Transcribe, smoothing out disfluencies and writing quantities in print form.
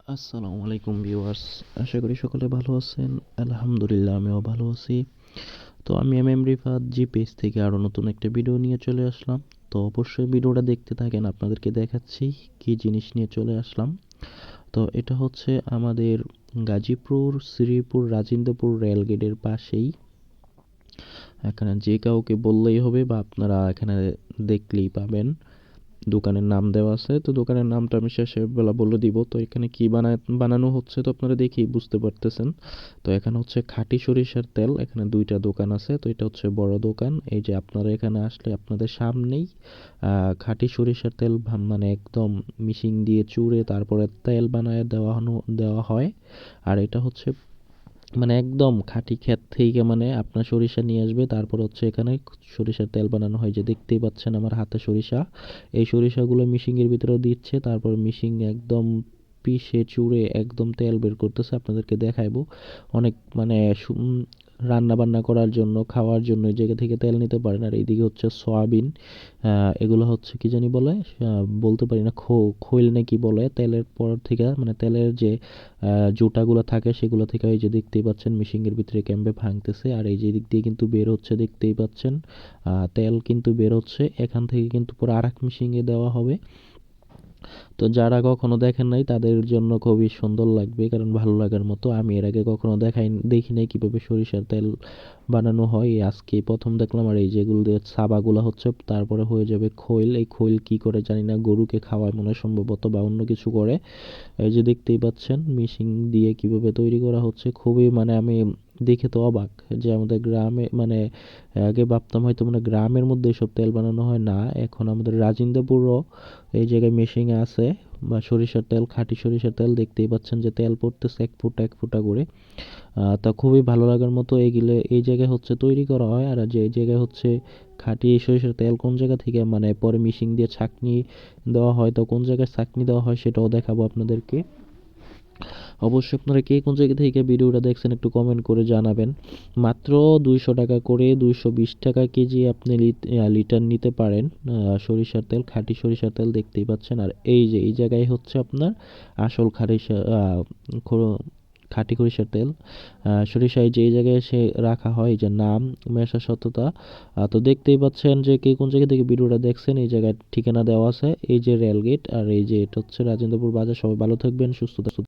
আসসালামু আলাইকুম ভিউয়ার্স, আশা করি সকলে ভালো আছেন। আলহামদুলিল্লাহ আমিও ভালো আছি। তো আমি রিফাত জি পেজ থেকে আরও নতুন একটা ভিডিও নিয়ে চলে আসলাম। তো অবশ্যই ভিডিওটা দেখতে থাকেন, আপনাদেরকে দেখাচ্ছি কি জিনিস নিয়ে চলে আসলাম। তো এটা হচ্ছে আমাদের গাজীপুর শ্রীপুর রাজিন্দপুর রেলগেটের পাশেই। এখানে যে কাউকে বললেই হবে বা আপনারা এখানে দেখলেই পাবেন। দোকানের নাম দেওয়া আছে, তো দোকানের নামটা আমি শেষের বেলা বলে দিব। তো এখানে কি বানানো হচ্ছে তো আপনারা দেখেই বুঝতে পারতেছেন। তো এখানে হচ্ছে খাঁটি সরিষার তেল, এখানে দুইটা দোকান আছে। তো এটা হচ্ছে বড় দোকান। এই যে আপনারা এখানে আসলে আপনাদের সামনেই খাঁটি সরিষার তেল মানে একদম মিশিং দিয়ে চুড়ে তারপরে তেল বানায় দেওয়া হয়। আর এটা হচ্ছে মানে একদম খাঁটি ক্ষেত থেকে মানে আপনার সরিষা নিয়ে আসবে, তারপর হচ্ছে এখানে সরিষার তেল বানানো হয়। যে দেখতেই পাচ্ছেন আমার হাতে সরিষা, এই সরিষাগুলো মিশিংয়ের ভিতরেও দিচ্ছে, তারপর মিশিং একদম পিষে চুড়ে একদম তেল বের করতেছে। আপনাদেরকে দেখাইবো অনেক মানে রান্না বান্না করার জন্য খাওয়ার জন্য এই জায়গা থেকে তেল নিতে পারেন। আর এইদিকে হচ্ছে সয়াবিন, এগুলো হচ্ছে কি জানি বলে, বলতে পারি না, খৈল নাকি বলে। তেলের পর থেকে মানে তেলের যে জুটাগুলো থাকে সেগুলো থেকে এই যে দেখতেই পাচ্ছেন মিশিংয়ের ভিতরে ক্যাম্পে ভাঙতেছে। আর এই যে দিক দিয়ে কিন্তু বের হচ্ছে, দেখতেই পাচ্ছেন তেল কিন্তু বের হচ্ছে এখান থেকে, কিন্তু পুরো আরেক মিশিংয়ে দেওয়া হবে। তো যারা কখনো দেখেন নাই তাদের জন্য খুবই সুন্দর লাগবে, কারণ ভালো লাগার মতো। আমি এর আগে কখনো দেখি নাই কিভাবে সরিষার তেল বানানো হয়, এই আজকেই প্রথম দেখলাম। আর এই যেগুলো দিয়ে সাবাগুলা হচ্ছে, তারপরে হয়ে যাবে খৈল। এই খৈল কি করে জানি না, গরুকে খাওয়ায় মনে হয় সম্ভবত, বা অন্য কিছু করে। এই যে দেখতেই পাচ্ছেন মিশিং দিয়ে কিভাবে তৈরি করা হচ্ছে, খুবই মানে আমি দেখে তো অবাক যে আমাদের গ্রামে মানে আগে ভাবতাম হয়তো মানে গ্রামের মধ্যে এসব তেল বানানো হয় না, এখন আমাদের রাজিন্দপুরও এই জায়গায় মেশিং আছে বা সরিষার তেল, খাঁটি সরিষার তেল। দেখতেই পাচ্ছেন যে তেল পড়তেছে এক ফুটা এক ফুটা করে। তা খুবই ভালো লাগার মতো। এগুলো এই জায়গায় হচ্ছে তৈরি করা হয়। আর যে এই জায়গায় হচ্ছে খাঁটি সরিষার তেল কোন জায়গা থেকে মানে পরে মিশিং দিয়ে ছাঁকনি দেওয়া হয়, তো কোন জায়গায় ছাঁকনি দেওয়া হয় সেটাও দেখাবো আপনাদেরকে। অবশ্যই আপনারা কে কোন জায়গা থেকে ভিডিওটা দেখছেন একটু কমেন্ট করে জানাবেন। মাত্র 200 টাকা করে, 220 টাকা কেজি আপনি লিটার নিতে পারেন সরিষার তেল, খাঁটি সরিষার তেল। দেখতেই পাচ্ছেন। আর এই যে এই জায়গায় হচ্ছে আপনার আসল খাঁটি সরিষার তেল, সরিষায় যে এই জায়গায় এসে রাখা হয়, যে নাম মেশা সততা। তো দেখতেই পাচ্ছেন যে কে কোন জায়গা থেকে ভিডিওটা দেখছেন, এই জায়গায় ঠিকানা দেওয়া আছে। এই যে রেলগেট, আর এই যে এটা হচ্ছে রাজেন্দ্রপুর বাজার। সবাই ভালো থাকবেন, সুস্থ থাকবেন।